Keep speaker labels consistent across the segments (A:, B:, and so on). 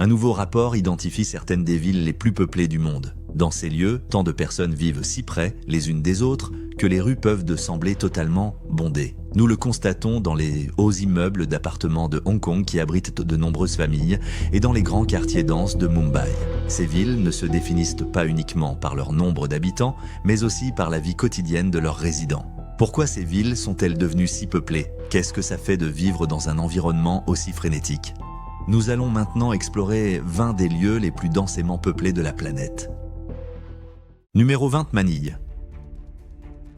A: Un nouveau rapport identifie certaines des villes les plus peuplées du monde. Dans ces lieux, tant de personnes vivent si près, les unes des autres, que les rues peuvent sembler totalement bondées. Nous le constatons dans les hauts immeubles d'appartements de Hong Kong qui abritent de nombreuses familles et dans les grands quartiers denses de Mumbai. Ces villes ne se définissent pas uniquement par leur nombre d'habitants, mais aussi par la vie quotidienne de leurs résidents. Pourquoi ces villes sont-elles devenues si peuplées? Qu'est-ce que ça fait de vivre dans un environnement aussi frénétique? Nous allons maintenant explorer 20 des lieux les plus densément peuplés de la planète. Numéro 20, Manille.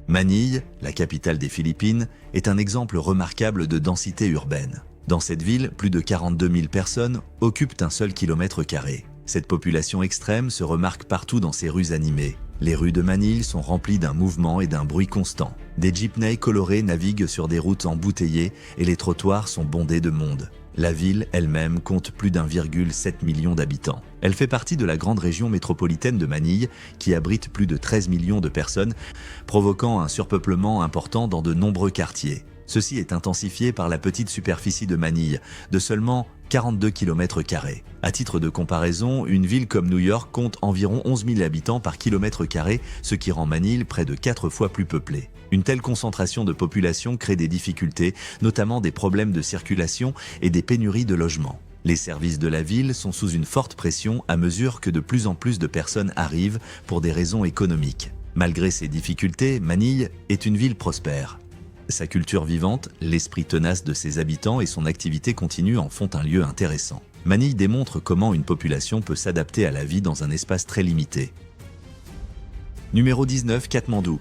A: Manille, la capitale des Philippines, est un exemple remarquable de densité urbaine. Dans cette ville, plus de 42 000 personnes occupent un seul kilomètre carré. Cette population extrême se remarque partout dans ses rues animées. Les rues de Manille sont remplies d'un mouvement et d'un bruit constant. Des jeepneys colorés naviguent sur des routes embouteillées et les trottoirs sont bondés de monde. La ville elle-même compte plus d'1,7 million d'habitants. Elle fait partie de la grande région métropolitaine de Manille, qui abrite plus de 13 millions de personnes, provoquant un surpeuplement important dans de nombreux quartiers. Ceci est intensifié par la petite superficie de Manille, de seulement 42 km². À titre de comparaison, une ville comme New York compte environ 11 000 habitants par kilomètre carré, ce qui rend Manille près de 4 fois plus peuplée. Une telle concentration de population crée des difficultés, notamment des problèmes de circulation et des pénuries de logements. Les services de la ville sont sous une forte pression à mesure que de plus en plus de personnes arrivent pour des raisons économiques. Malgré ces difficultés, Manille est une ville prospère. Sa culture vivante, l'esprit tenace de ses habitants et son activité continue en font un lieu intéressant. Manille démontre comment une population peut s'adapter à la vie dans un espace très limité. Numéro 19, Katmandou.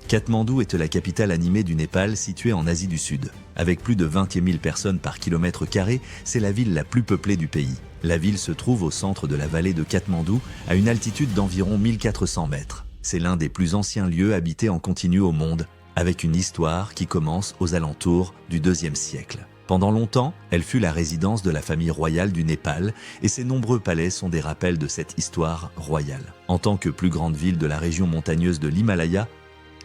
A: Katmandou est la capitale animée du Népal située en Asie du Sud. Avec plus de 20 000 personnes par kilomètre carré, c'est la ville la plus peuplée du pays. La ville se trouve au centre de la vallée de Katmandou, à une altitude d'environ 1400 mètres. C'est l'un des plus anciens lieux habités en continu au monde, avec une histoire qui commence aux alentours du IIe siècle. Pendant longtemps, elle fut la résidence de la famille royale du Népal et ses nombreux palais sont des rappels de cette histoire royale. En tant que plus grande ville de la région montagneuse de l'Himalaya,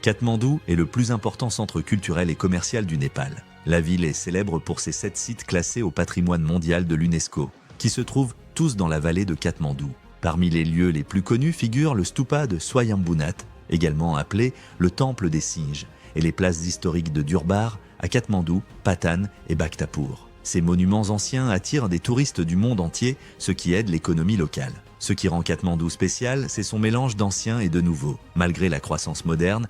A: Katmandou est le plus important centre culturel et commercial du Népal. La ville est célèbre pour ses 7 sites classés au patrimoine mondial de l'UNESCO, qui se trouvent tous dans la vallée de Katmandou. Parmi les lieux les plus connus figurent le stupa de Swayambhunath, également appelé le temple des singes, et les places historiques de Durbar, à Katmandou, Patan et Bhaktapur. Ces monuments anciens attirent des touristes du monde entier, ce qui aide l'économie locale. Ce qui rend Katmandou spécial, c'est son mélange d'ancien et de nouveau. Malgré la croissance moderne,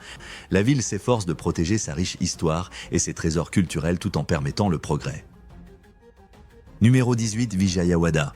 A: la ville s'efforce de protéger sa riche histoire et ses trésors culturels tout en permettant le progrès. Numéro 18, Vijayawada.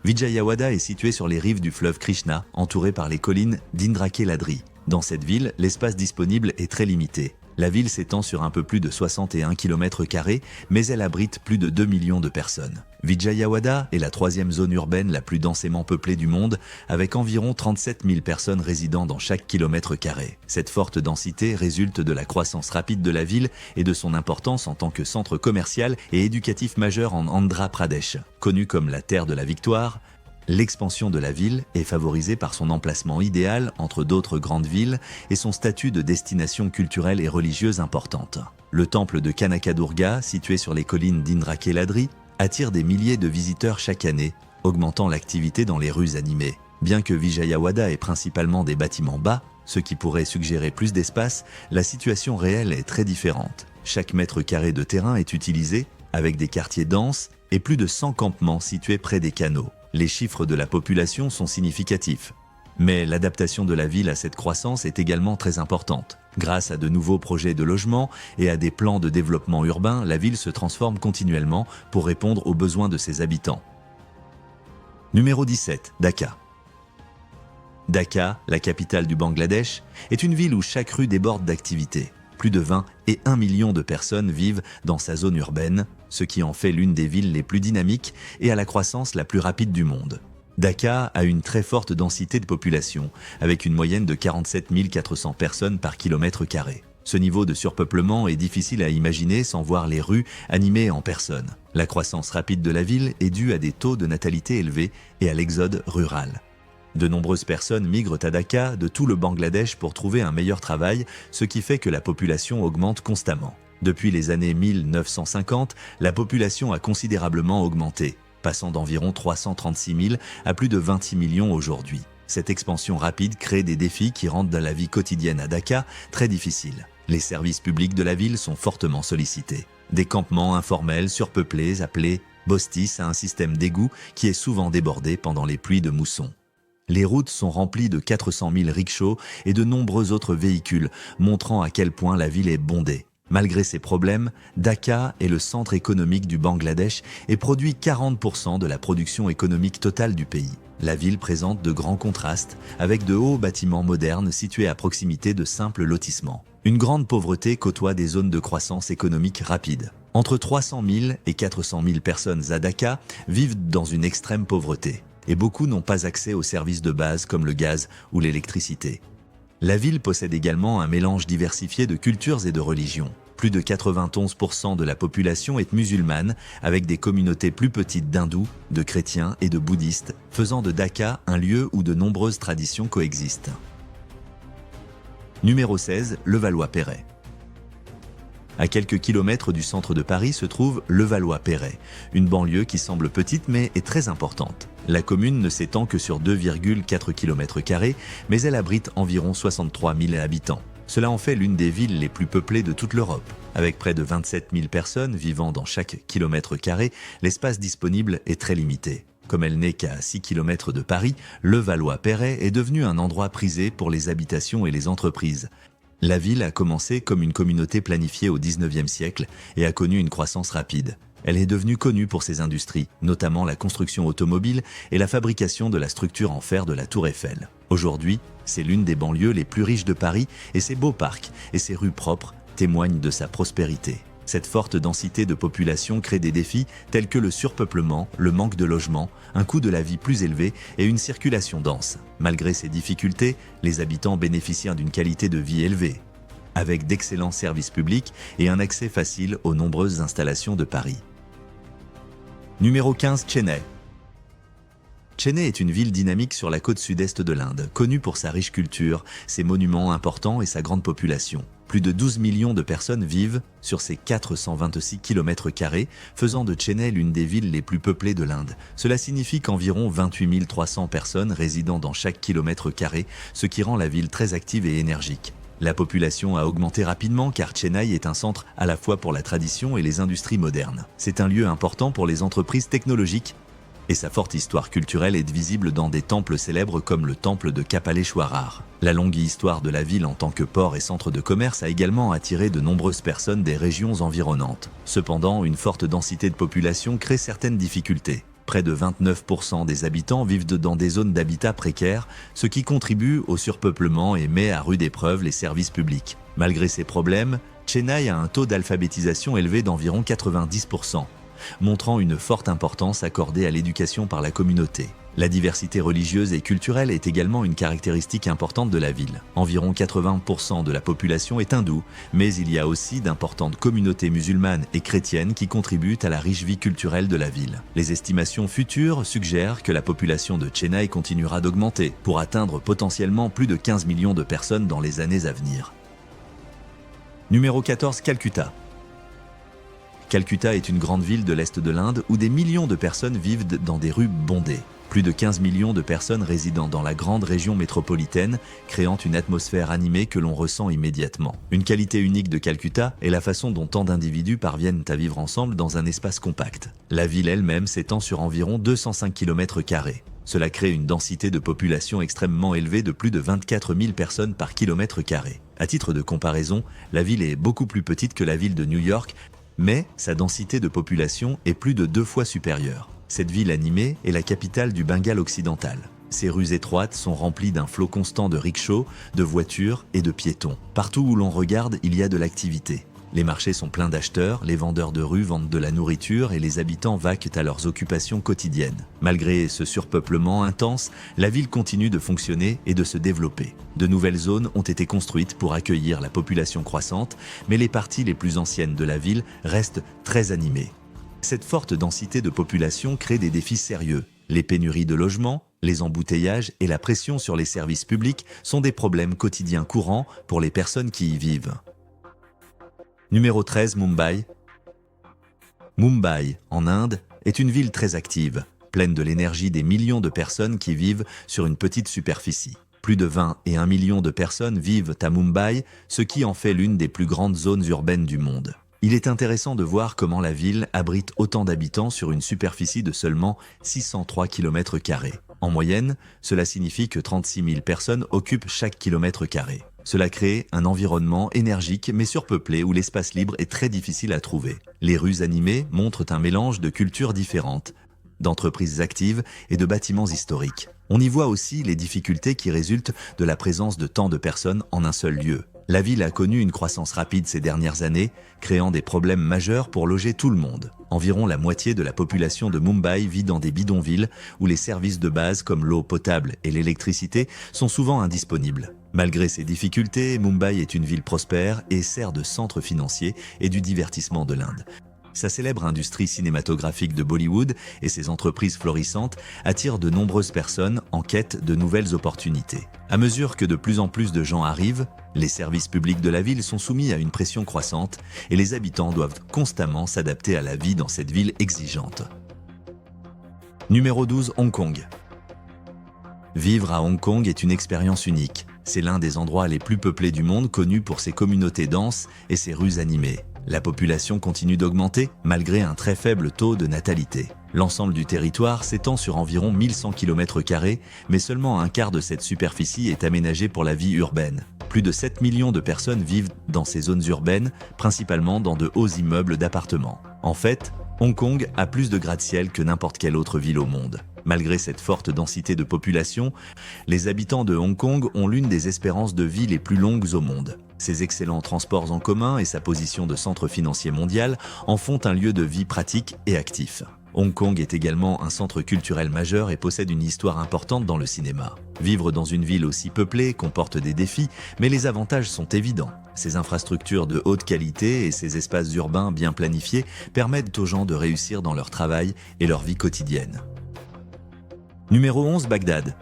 A: Vijayawada est située sur les rives du fleuve Krishna, entourée par les collines d'Indrakeladri. Dans cette ville, l'espace disponible est très limité. La ville s'étend sur un peu plus de 61 km², mais elle abrite plus de 2 millions de personnes. Vijayawada est la 3e zone urbaine la plus densément peuplée du monde, avec environ 37 000 personnes résidant dans chaque kilomètre carré. Cette forte densité résulte de la croissance rapide de la ville et de son importance en tant que centre commercial et éducatif majeur en Andhra Pradesh. Connue comme la terre de la victoire, l'expansion de la ville est favorisée par son emplacement idéal entre d'autres grandes villes et son statut de destination culturelle et religieuse importante. Le temple de Kanaka-Durga, situé sur les collines d'Indrakeladri, attire des milliers de visiteurs chaque année, augmentant l'activité dans les rues animées. Bien que Vijayawada ait principalement des bâtiments bas, ce qui pourrait suggérer plus d'espace, la situation réelle est très différente. Chaque mètre carré de terrain est utilisé, avec des quartiers denses et plus de 100 campements situés près des canaux. Les chiffres de la population sont significatifs. Mais l'adaptation de la ville à cette croissance est également très importante. Grâce à de nouveaux projets de logement et à des plans de développement urbain, la ville se transforme continuellement pour répondre aux besoins de ses habitants. Numéro 17, Dhaka. Dhaka, la capitale du Bangladesh, est une ville où chaque rue déborde d'activités. Plus de 20 et 1 million de personnes vivent dans sa zone urbaine, ce qui en fait l'une des villes les plus dynamiques et à la croissance la plus rapide du monde. Dhaka a une très forte densité de population, avec une moyenne de 47 400 personnes par kilomètre carré. Ce niveau de surpeuplement est difficile à imaginer sans voir les rues animées en personnes. La croissance rapide de la ville est due à des taux de natalité élevés et à l'exode rural. De nombreuses personnes migrent à Dhaka de tout le Bangladesh pour trouver un meilleur travail, ce qui fait que la population augmente constamment. Depuis les années 1950, la population a considérablement augmenté, passant d'environ 336 000 à plus de 26 millions aujourd'hui. Cette expansion rapide crée des défis qui rendent la vie quotidienne à Dakar très difficile. Les services publics de la ville sont fortement sollicités. Des campements informels surpeuplés appelés bostis à un système d'égout qui est souvent débordé pendant les pluies de mousson. Les routes sont remplies de 400 000 rickshaws et de nombreux autres véhicules, montrant à quel point la ville est bondée. Malgré ces problèmes, Dhaka est le centre économique du Bangladesh et produit 40% de la production économique totale du pays. La ville présente de grands contrastes, avec de hauts bâtiments modernes situés à proximité de simples lotissements. Une grande pauvreté côtoie des zones de croissance économique rapide. Entre 300 000 et 400 000 personnes à Dhaka vivent dans une extrême pauvreté, et beaucoup n'ont pas accès aux services de base comme le gaz ou l'électricité. La ville possède également un mélange diversifié de cultures et de religions. Plus de 91% de la population est musulmane, avec des communautés plus petites d'hindous, de chrétiens et de bouddhistes, faisant de Dhaka un lieu où de nombreuses traditions coexistent. Numéro 16, Levallois-Perret. À quelques kilomètres du centre de Paris se trouve Levallois-Perret, une banlieue qui semble petite mais est très importante. La commune ne s'étend que sur 2,4 km², mais elle abrite environ 63 000 habitants. Cela en fait l'une des villes les plus peuplées de toute l'Europe. Avec près de 27 000 personnes vivant dans chaque kilomètre-carré, l'espace disponible est très limité. Comme elle n'est qu'à 6 km de Paris, Levallois-Perret est devenu un endroit prisé pour les habitations et les entreprises. La ville a commencé comme une communauté planifiée au XIXe siècle et a connu une croissance rapide. Elle est devenue connue pour ses industries, notamment la construction automobile et la fabrication de la structure en fer de la Tour Eiffel. Aujourd'hui, c'est l'une des banlieues les plus riches de Paris et ses beaux parcs et ses rues propres témoignent de sa prospérité. Cette forte densité de population crée des défis tels que le surpeuplement, le manque de logement, un coût de la vie plus élevé et une circulation dense. Malgré ces difficultés, les habitants bénéficient d'une qualité de vie élevée, avec d'excellents services publics et un accès facile aux nombreuses installations de Paris. Numéro 15, Chennai. Chennai est une ville dynamique sur la côte sud-est de l'Inde, connue pour sa riche culture, ses monuments importants et sa grande population. Plus de 12 millions de personnes vivent sur ces 426 km², faisant de Chennai l'une des villes les plus peuplées de l'Inde. Cela signifie qu'environ 28 300 personnes résident dans chaque kilomètre-carré, ce qui rend la ville très active et énergique. La population a augmenté rapidement car Chennai est un centre à la fois pour la tradition et les industries modernes. C'est un lieu important pour les entreprises technologiques et sa forte histoire culturelle est visible dans des temples célèbres comme le temple de Kapaleshwarar. La longue histoire de la ville en tant que port et centre de commerce a également attiré de nombreuses personnes des régions environnantes. Cependant, une forte densité de population crée certaines difficultés. Près de 29% des habitants vivent dans des zones d'habitat précaires, ce qui contribue au surpeuplement et met à rude épreuve les services publics. Malgré ces problèmes, Chennai a un taux d'alphabétisation élevé d'environ 90%. Montrant une forte importance accordée à l'éducation par la communauté. La diversité religieuse et culturelle est également une caractéristique importante de la ville. Environ 80% de la population est hindoue, mais il y a aussi d'importantes communautés musulmanes et chrétiennes qui contribuent à la riche vie culturelle de la ville. Les estimations futures suggèrent que la population de Chennai continuera d'augmenter pour atteindre potentiellement plus de 15 millions de personnes dans les années à venir. Numéro 14, Calcutta. Calcutta est une grande ville de l'Est de l'Inde où des millions de personnes vivent dans des rues bondées. Plus de 15 millions de personnes résident dans la grande région métropolitaine, créant une atmosphère animée que l'on ressent immédiatement. Une qualité unique de Calcutta est la façon dont tant d'individus parviennent à vivre ensemble dans un espace compact. La ville elle-même s'étend sur environ 205 km². Cela crée une densité de population extrêmement élevée de plus de 24 000 personnes par km². À titre de comparaison, la ville est beaucoup plus petite que la ville de New York, mais sa densité de population est plus de 2 fois supérieure. Cette ville animée est la capitale du Bengale occidental. Ses rues étroites sont remplies d'un flot constant de rickshaws, de voitures et de piétons. Partout où l'on regarde, il y a de l'activité. Les marchés sont pleins d'acheteurs, les vendeurs de rue vendent de la nourriture et les habitants vaquent à leurs occupations quotidiennes. Malgré ce surpeuplement intense, la ville continue de fonctionner et de se développer. De nouvelles zones ont été construites pour accueillir la population croissante, mais les parties les plus anciennes de la ville restent très animées. Cette forte densité de population crée des défis sérieux. Les pénuries de logements, les embouteillages et la pression sur les services publics sont des problèmes quotidiens courants pour les personnes qui y vivent. Numéro 13, Mumbai. Mumbai, en Inde, est une ville très active, pleine de l'énergie des millions de personnes qui vivent sur une petite superficie. Plus de 21 millions de personnes vivent à Mumbai, ce qui en fait l'une des plus grandes zones urbaines du monde. Il est intéressant de voir comment la ville abrite autant d'habitants sur une superficie de seulement 603 km². En moyenne, cela signifie que 36 000 personnes occupent chaque kilomètre carré. Cela crée un environnement énergique mais surpeuplé où l'espace libre est très difficile à trouver. Les rues animées montrent un mélange de cultures différentes, d'entreprises actives et de bâtiments historiques. On y voit aussi les difficultés qui résultent de la présence de tant de personnes en un seul lieu. La ville a connu une croissance rapide ces dernières années, créant des problèmes majeurs pour loger tout le monde. Environ la moitié de la population de Mumbai vit dans des bidonvilles où les services de base comme l'eau potable et l'électricité sont souvent indisponibles. Malgré ces difficultés, Mumbai est une ville prospère et sert de centre financier et du divertissement de l'Inde. Sa célèbre industrie cinématographique de Bollywood et ses entreprises florissantes attirent de nombreuses personnes en quête de nouvelles opportunités. À mesure que de plus en plus de gens arrivent, les services publics de la ville sont soumis à une pression croissante et les habitants doivent constamment s'adapter à la vie dans cette ville exigeante. Numéro 12, Hong Kong. Vivre à Hong Kong est une expérience unique. C'est l'un des endroits les plus peuplés du monde, connu pour ses communautés denses et ses rues animées. La population continue d'augmenter malgré un très faible taux de natalité. L'ensemble du territoire s'étend sur environ 1100 km², mais seulement un quart de cette superficie est aménagée pour la vie urbaine. Plus de 7 millions de personnes vivent dans ces zones urbaines, principalement dans de hauts immeubles d'appartements. En fait, Hong Kong a plus de gratte-ciel que n'importe quelle autre ville au monde. Malgré cette forte densité de population, les habitants de Hong Kong ont l'une des espérances de vie les plus longues au monde. Ses excellents transports en commun et sa position de centre financier mondial en font un lieu de vie pratique et actif. Hong Kong est également un centre culturel majeur et possède une histoire importante dans le cinéma. Vivre dans une ville aussi peuplée comporte des défis, mais les avantages sont évidents. Ses infrastructures de haute qualité et ses espaces urbains bien planifiés permettent aux gens de réussir dans leur travail et leur vie quotidienne. Numéro 11, Bagdad.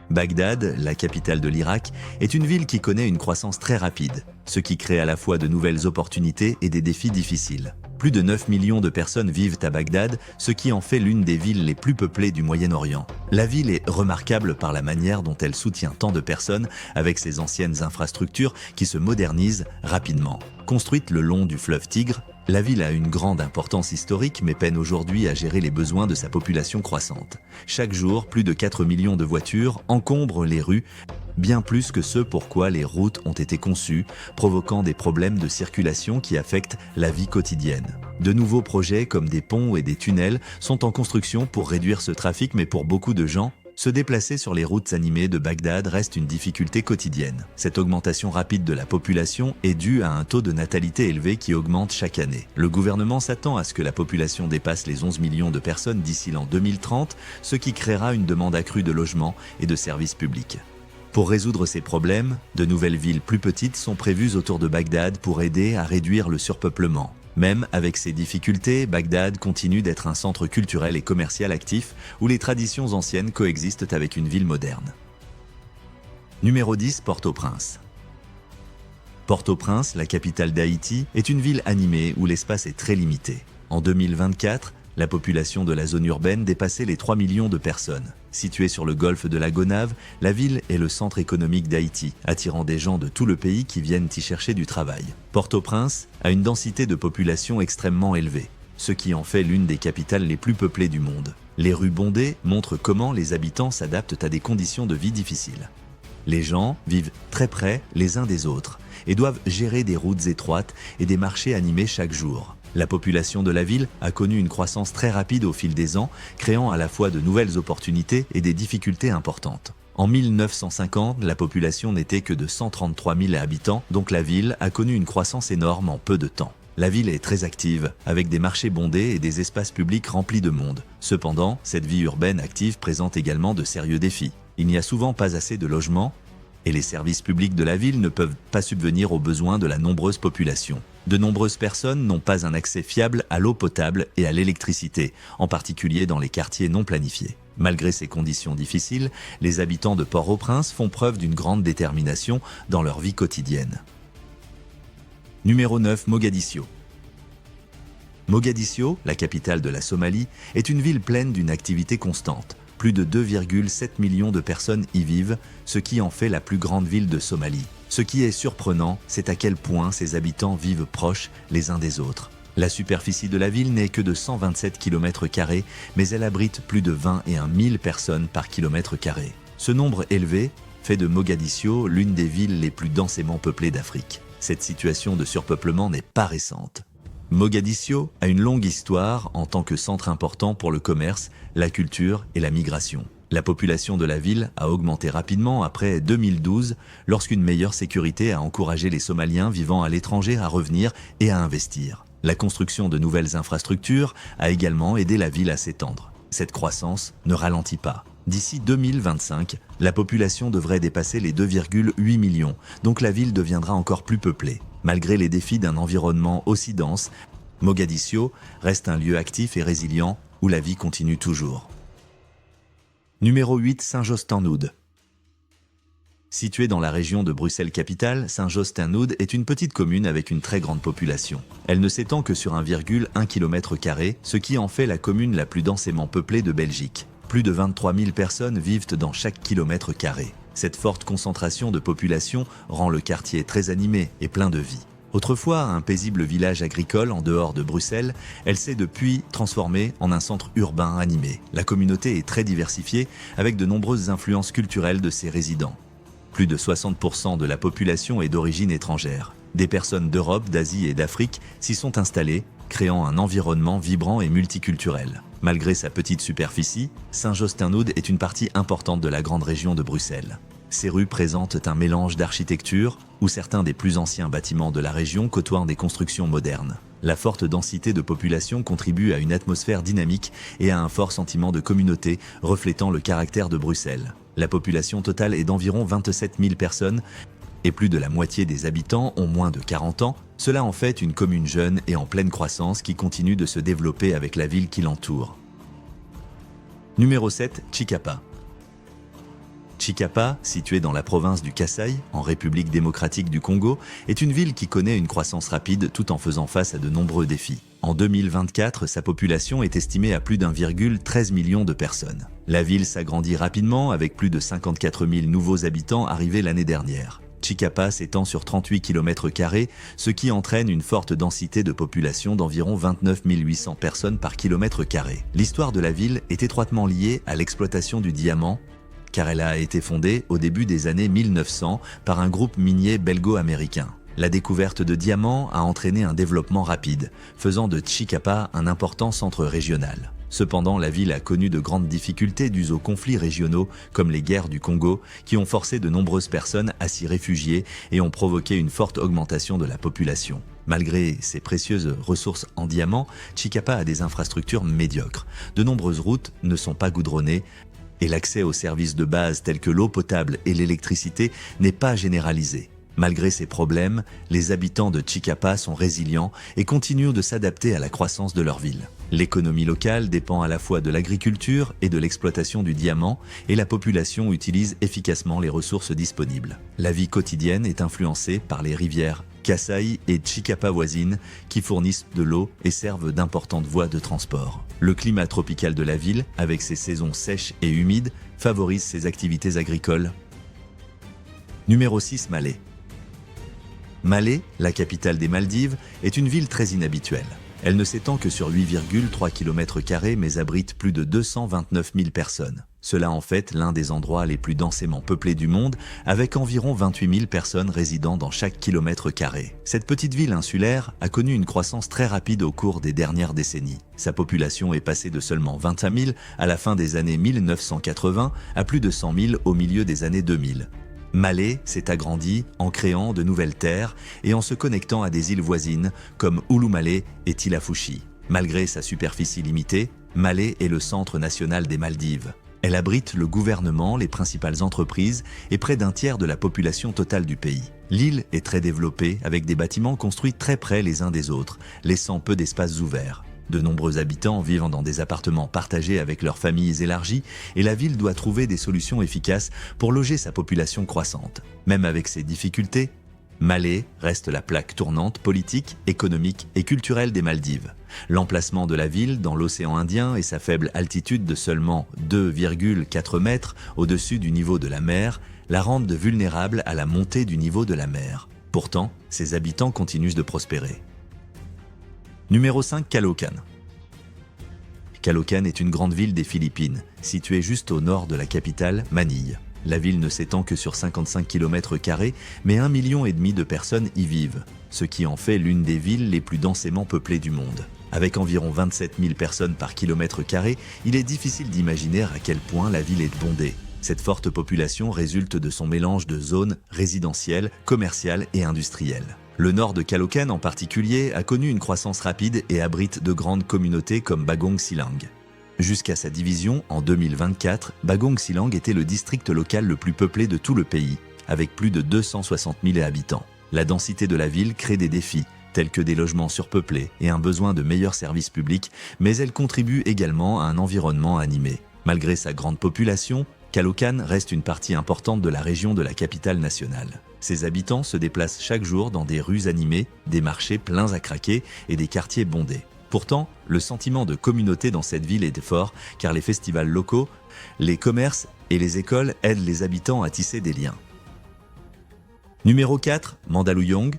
A: Bagdad, la capitale de l'Irak, est une ville qui connaît une croissance très rapide, ce qui crée à la fois de nouvelles opportunités et des défis difficiles. Plus de 9 millions de personnes vivent à Bagdad, ce qui en fait l'une des villes les plus peuplées du Moyen-Orient. La ville est remarquable par la manière dont elle soutient tant de personnes avec ses anciennes infrastructures qui se modernisent rapidement. Construite le long du fleuve Tigre, la ville a une grande importance historique mais peine aujourd'hui à gérer les besoins de sa population croissante. Chaque jour, plus de 4 millions de voitures encombrent les rues, bien plus que ce pour quoi les routes ont été conçues, provoquant des problèmes de circulation qui affectent la vie quotidienne. De nouveaux projets comme des ponts et des tunnels sont en construction pour réduire ce trafic, mais pour beaucoup de gens, se déplacer sur les routes animées de Bagdad reste une difficulté quotidienne. Cette augmentation rapide de la population est due à un taux de natalité élevé qui augmente chaque année. Le gouvernement s'attend à ce que la population dépasse les 11 millions de personnes d'ici l'an 2030, ce qui créera une demande accrue de logements et de services publics. Pour résoudre ces problèmes, de nouvelles villes plus petites sont prévues autour de Bagdad pour aider à réduire le surpeuplement. Même avec ces difficultés, Bagdad continue d'être un centre culturel et commercial actif où les traditions anciennes coexistent avec une ville moderne. Numéro 10, Port-au-Prince. Port-au-Prince, la capitale d'Haïti, est une ville animée où l'espace est très limité. En 2024, la population de la zone urbaine dépassait les 3 millions de personnes. Située sur le golfe de la Gonâve, la ville est le centre économique d'Haïti, attirant des gens de tout le pays qui viennent y chercher du travail. Port-au-Prince a une densité de population extrêmement élevée, ce qui en fait l'une des capitales les plus peuplées du monde. Les rues bondées montrent comment les habitants s'adaptent à des conditions de vie difficiles. Les gens vivent très près les uns des autres et doivent gérer des routes étroites et des marchés animés chaque jour. La population de la ville a connu une croissance très rapide au fil des ans, créant à la fois de nouvelles opportunités et des difficultés importantes. En 1950, la population n'était que de 133 000 habitants, donc la ville a connu une croissance énorme en peu de temps. La ville est très active, avec des marchés bondés et des espaces publics remplis de monde. Cependant, cette vie urbaine active présente également de sérieux défis. Il n'y a souvent pas assez de logements, et les services publics de la ville ne peuvent pas subvenir aux besoins de la nombreuse population. De nombreuses personnes n'ont pas un accès fiable à l'eau potable et à l'électricité, en particulier dans les quartiers non planifiés. Malgré ces conditions difficiles, les habitants de Port-au-Prince font preuve d'une grande détermination dans leur vie quotidienne. Numéro 9, Mogadiscio. Mogadiscio, la capitale de la Somalie, est une ville pleine d'une activité constante. Plus de 2,7 millions de personnes y vivent, ce qui en fait la plus grande ville de Somalie. Ce qui est surprenant, c'est à quel point ses habitants vivent proches les uns des autres. La superficie de la ville n'est que de 127 km², mais elle abrite plus de 21 000 personnes par kilomètre carré. Ce nombre élevé fait de Mogadiscio l'une des villes les plus densément peuplées d'Afrique. Cette situation de surpeuplement n'est pas récente. Mogadiscio a une longue histoire en tant que centre important pour le commerce, la culture et la migration. La population de la ville a augmenté rapidement après 2012, lorsqu'une meilleure sécurité a encouragé les Somaliens vivant à l'étranger à revenir et à investir. La construction de nouvelles infrastructures a également aidé la ville à s'étendre. Cette croissance ne ralentit pas. D'ici 2025, la population devrait dépasser les 2,8 millions, donc la ville deviendra encore plus peuplée. Malgré les défis d'un environnement aussi dense, Mogadiscio reste un lieu actif et résilient où la vie continue toujours. Numéro 8, Saint-Josse-ten-Noode. Située dans la région de Bruxelles-Capitale, Saint-Josse-ten-Noode est une petite commune avec une très grande population. Elle ne s'étend que sur 1,1 km², ce qui en fait la commune la plus densément peuplée de Belgique. Plus de 23 000 personnes vivent dans chaque kilomètre carré. Cette forte concentration de population rend le quartier très animé et plein de vie. Autrefois un paisible village agricole en dehors de Bruxelles, elle s'est depuis transformée en un centre urbain animé. La communauté est très diversifiée avec de nombreuses influences culturelles de ses résidents. Plus de 60% de la population est d'origine étrangère. Des personnes d'Europe, d'Asie et d'Afrique s'y sont installées, créant un environnement vibrant et multiculturel. Malgré sa petite superficie, Saint-Josse-ten-Noode est une partie importante de la grande région de Bruxelles. Ces rues présentent un mélange d'architecture, où certains des plus anciens bâtiments de la région côtoient des constructions modernes. La forte densité de population contribue à une atmosphère dynamique et à un fort sentiment de communauté, reflétant le caractère de Bruxelles. La population totale est d'environ 27 000 personnes, et plus de la moitié des habitants ont moins de 40 ans, cela en fait une commune jeune et en pleine croissance qui continue de se développer avec la ville qui l'entoure. Numéro 7, Chikapa. Chikapa, située dans la province du Kasaï, en République démocratique du Congo, est une ville qui connaît une croissance rapide tout en faisant face à de nombreux défis. En 2024, sa population est estimée à plus d'1,13 million de personnes. La ville s'agrandit rapidement avec plus de 54 000 nouveaux habitants arrivés l'année dernière. Chikapa s'étend sur 38 km², ce qui entraîne une forte densité de population d'environ 29 800 personnes par kilomètre carré. L'histoire de la ville est étroitement liée à l'exploitation du diamant, car elle a été fondée au début des années 1900 par un groupe minier belgo-américain. La découverte de diamants a entraîné un développement rapide, faisant de Chikapa un important centre régional. Cependant, la ville a connu de grandes difficultés dues aux conflits régionaux, comme les guerres du Congo, qui ont forcé de nombreuses personnes à s'y réfugier et ont provoqué une forte augmentation de la population. Malgré ses précieuses ressources en diamants, Chikapa a des infrastructures médiocres. De nombreuses routes ne sont pas goudronnées, et l'accès aux services de base tels que l'eau potable et l'électricité n'est pas généralisé. Malgré ces problèmes, les habitants de Chikapa sont résilients et continuent de s'adapter à la croissance de leur ville. L'économie locale dépend à la fois de l'agriculture et de l'exploitation du diamant, et la population utilise efficacement les ressources disponibles. La vie quotidienne est influencée par les rivières Kasaï et Chikapa voisines qui fournissent de l'eau et servent d'importantes voies de transport. Le climat tropical de la ville, avec ses saisons sèches et humides, favorise ses activités agricoles. Numéro 6, Malé. Malé, la capitale des Maldives, est une ville très inhabituelle. Elle ne s'étend que sur 8,3 km² mais abrite plus de 229 000 personnes. Cela en fait l'un des endroits les plus densément peuplés du monde, avec environ 28 000 personnes résidant dans chaque kilomètre carré. Cette petite ville insulaire a connu une croissance très rapide au cours des dernières décennies. Sa population est passée de seulement 25 000 à la fin des années 1980 à plus de 100 000 au milieu des années 2000. Malé s'est agrandi en créant de nouvelles terres et en se connectant à des îles voisines comme Ulumale et Tilafushi. Malgré sa superficie limitée, Malé est le centre national des Maldives. Elle abrite le gouvernement, les principales entreprises et près d'un tiers de la population totale du pays. L'île est très développée avec des bâtiments construits très près les uns des autres, laissant peu d'espaces ouverts. De nombreux habitants vivent dans des appartements partagés avec leurs familles élargies et la ville doit trouver des solutions efficaces pour loger sa population croissante. Même avec ces difficultés, Malé reste la plaque tournante politique, économique et culturelle des Maldives. L'emplacement de la ville dans l'océan Indien et sa faible altitude de seulement 2,4 mètres au-dessus du niveau de la mer la rendent vulnérable à la montée du niveau de la mer. Pourtant, ses habitants continuent de prospérer. Numéro 5, Caloocan. Caloocan est une grande ville des Philippines, située juste au nord de la capitale, Manille. La ville ne s'étend que sur 55 km², mais 1,5 million de personnes y vivent, ce qui en fait l'une des villes les plus densément peuplées du monde. Avec environ 27 000 personnes par km², il est difficile d'imaginer à quel point la ville est bondée. Cette forte population résulte de son mélange de zones résidentielles, commerciales et industrielles. Le nord de Caloocan en particulier a connu une croissance rapide et abrite de grandes communautés comme Bagong Silang. Jusqu'à sa division en 2024, Bagong Silang était le district local le plus peuplé de tout le pays, avec plus de 260 000 habitants. La densité de la ville crée des défis, tels que des logements surpeuplés et un besoin de meilleurs services publics, mais elle contribue également à un environnement animé. Malgré sa grande population, Caloocan reste une partie importante de la région de la capitale nationale. Ses habitants se déplacent chaque jour dans des rues animées, des marchés pleins à craquer et des quartiers bondés. Pourtant, le sentiment de communauté dans cette ville est fort car les festivals locaux, les commerces et les écoles aident les habitants à tisser des liens. Numéro 4, Mandaluyong.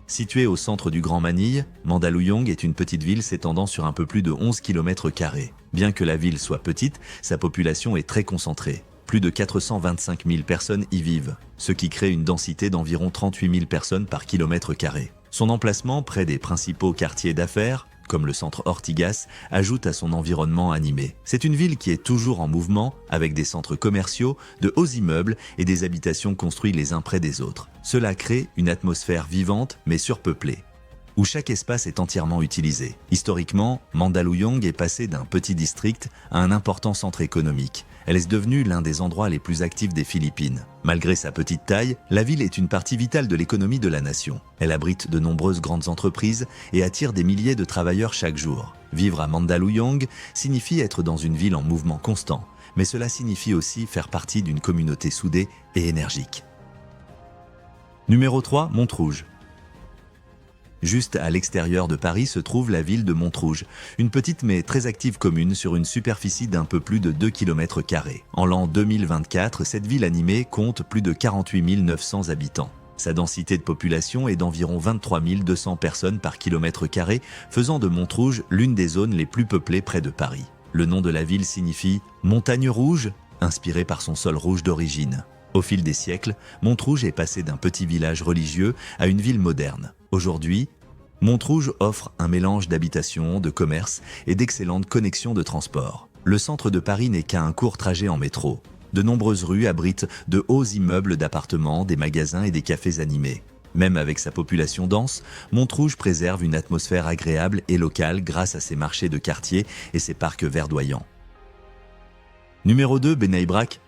A: Située au centre du Grand Manille, Mandaluyong est une petite ville s'étendant sur un peu plus de 11 km². Bien que la ville soit petite, sa population est très concentrée. Plus de 425 000 personnes y vivent, ce qui crée une densité d'environ 38 000 personnes par km². Son emplacement près des principaux quartiers d'affaires, comme le centre Ortigas, ajoute à son environnement animé. C'est une ville qui est toujours en mouvement, avec des centres commerciaux, de hauts immeubles et des habitations construites les uns près des autres. Cela crée une atmosphère vivante mais surpeuplée, où chaque espace est entièrement utilisé. Historiquement, Mandaluyong est passé d'un petit district à un important centre économique. Elle est devenue l'un des endroits les plus actifs des Philippines. Malgré sa petite taille, la ville est une partie vitale de l'économie de la nation. Elle abrite de nombreuses grandes entreprises et attire des milliers de travailleurs chaque jour. Vivre à Mandaluyong signifie être dans une ville en mouvement constant, mais cela signifie aussi faire partie d'une communauté soudée et énergique. Numéro 3, Montrouge. Juste à l'extérieur de Paris se trouve la ville de Montrouge, une petite mais très active commune sur une superficie d'un peu plus de 2 km². En l'an 2024, cette ville animée compte plus de 48 900 habitants. Sa densité de population est d'environ 23 200 personnes par km², faisant de Montrouge l'une des zones les plus peuplées près de Paris. Le nom de la ville signifie « montagne rouge », inspiré par son sol rouge d'origine. Au fil des siècles, Montrouge est passé d'un petit village religieux à une ville moderne. Aujourd'hui, Montrouge offre un mélange d'habitations, de commerces et d'excellentes connexions de transport. Le centre de Paris n'est qu'à un court trajet en métro. De nombreuses rues abritent de hauts immeubles d'appartements, des magasins et des cafés animés. Même avec sa population dense, Montrouge préserve une atmosphère agréable et locale grâce à ses marchés de quartier et ses parcs verdoyants. Numéro 2, Bnei Brak.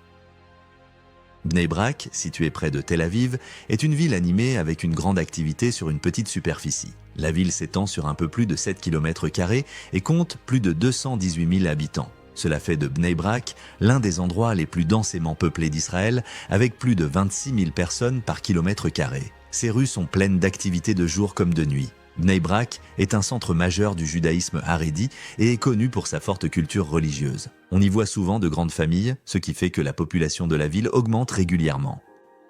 A: Bnei Brak, située près de Tel Aviv, est une ville animée avec une grande activité sur une petite superficie. La ville s'étend sur un peu plus de 7 km² et compte plus de 218 000 habitants. Cela fait de Bnei Brak l'un des endroits les plus densément peuplés d'Israël, avec plus de 26 000 personnes par km². Ces rues sont pleines d'activités de jour comme de nuit. Bnei Brak est un centre majeur du judaïsme haredi et est connu pour sa forte culture religieuse. On y voit souvent de grandes familles, ce qui fait que la population de la ville augmente régulièrement.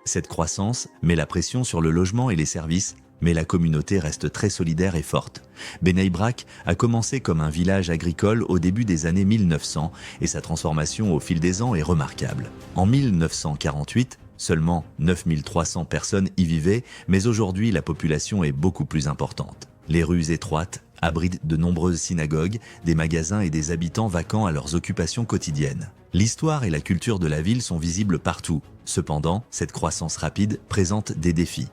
A: Cette croissance met la pression sur le logement et les services, mais la communauté reste très solidaire et forte. Bnei Brak a commencé comme un village agricole au début des années 1900 et sa transformation au fil des ans est remarquable. En 1948, seulement 9 300 personnes y vivaient, mais aujourd'hui la population est beaucoup plus importante. Les rues étroites abritent de nombreuses synagogues, des magasins et des habitants vaquant à leurs occupations quotidiennes. L'histoire et la culture de la ville sont visibles partout. Cependant, cette croissance rapide présente des défis.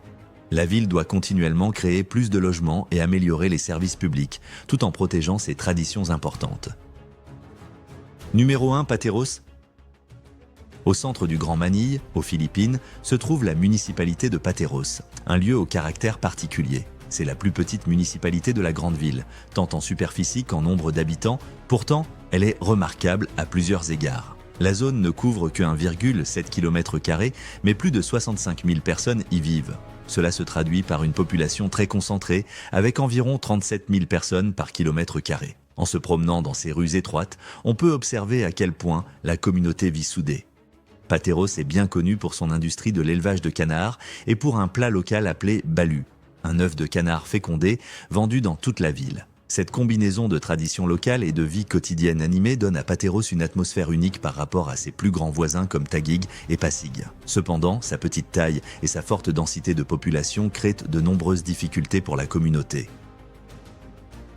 A: La ville doit continuellement créer plus de logements et améliorer les services publics, tout en protégeant ses traditions importantes. Numéro 1, Pateros. Au centre du Grand Manille, aux Philippines, se trouve la municipalité de Pateros, un lieu au caractère particulier. C'est la plus petite municipalité de la grande ville, tant en superficie qu'en nombre d'habitants, pourtant elle est remarquable à plusieurs égards. La zone ne couvre que 1,7 km², mais plus de 65 000 personnes y vivent. Cela se traduit par une population très concentrée, avec environ 37 000 personnes par km². En se promenant dans ces rues étroites, on peut observer à quel point la communauté vit soudée. Pateros est bien connu pour son industrie de l'élevage de canards et pour un plat local appelé balu, un œuf de canard fécondé vendu dans toute la ville. Cette combinaison de traditions locales et de vie quotidienne animée donne à Pateros une atmosphère unique par rapport à ses plus grands voisins comme Taguig et Pasig. Cependant, sa petite taille et sa forte densité de population créent de nombreuses difficultés pour la communauté.